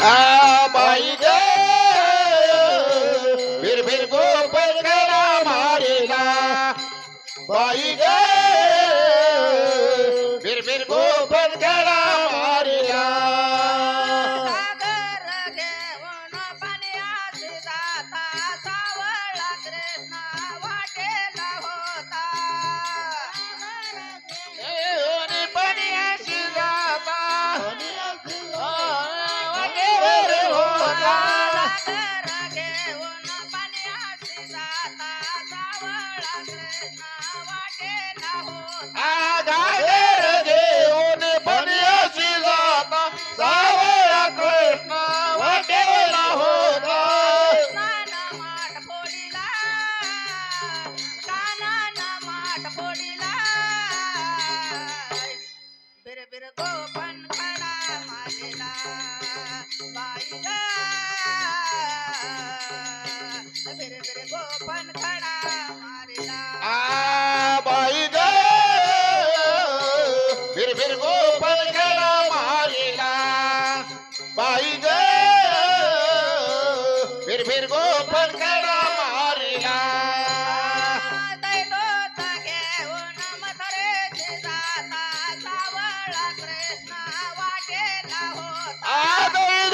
बाई ग फिर गोपाल खडा मारेला बाई ग फिर गोपाल खडा मारेला सागर घेऊन पाण्यात जाता सावळा कृष्ण वाटेला होता पाण्याशी जाता वाटेवर होता सागर घेऊन पाण्यात जाता सावळा कृष्ण वाटेला होता गागर घेऊन पाण्याशी जाता सावळा कृष्ण वाटेला होता कानानं माठ फोडीला कानानं माठ फोडीला बिरबिर गोपन खडा मारेला बाई ग बिरबिर गोपन खडा मारेला बाई ग फिर गोपाल खडा मारेला बाई ग फिर गोपाल खडा मारेला दैवत घेऊन मथुरेचे जाता सावळा कृष्ण वाटेला होता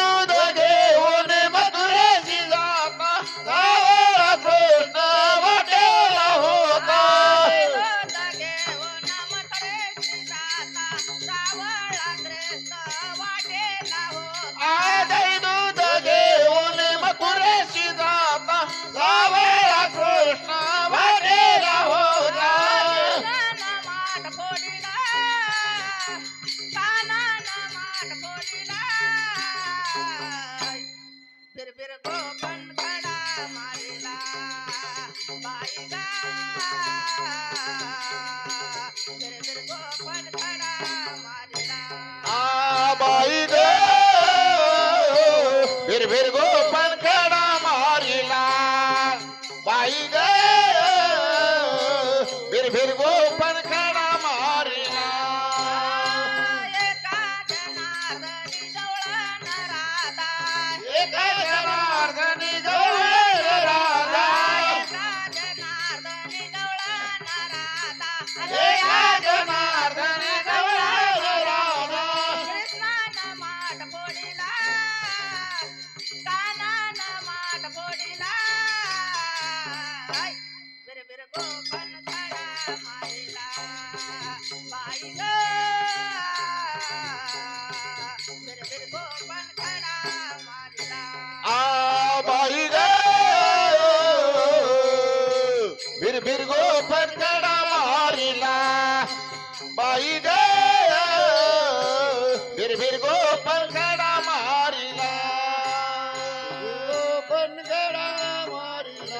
दूध घेऊन मथुरेशी जाता सावळा कृष्ण वाटेला होता दैवत घेऊन मथुरेचे जाता सावळा कृष्ण वाटेला होता दूध घेऊन मथुरेशी जाता सावळा कृष्ण वाटेला होता कानानं माठ फोडीला कानानं माठ फोडीला बिरबिर गोपन खडा मारेला बाई गा बिरबिर गोपन खडा मारेला बाई ग फिर गोपाल खडा मारिला बाई ग फिर गोपाल खडा मारिला एका जनार्दनी जवळण राधा एका जनार्दनी जवळ राधा एका जनार्दनी जवळण राधा एका जनार्दनी जवळ राधा कृष्णानं माठ फोडीला कानानं माठ फोडीला बिरबिर गोपन खडा मारेला बाई ग बिरबिर गोपन खडा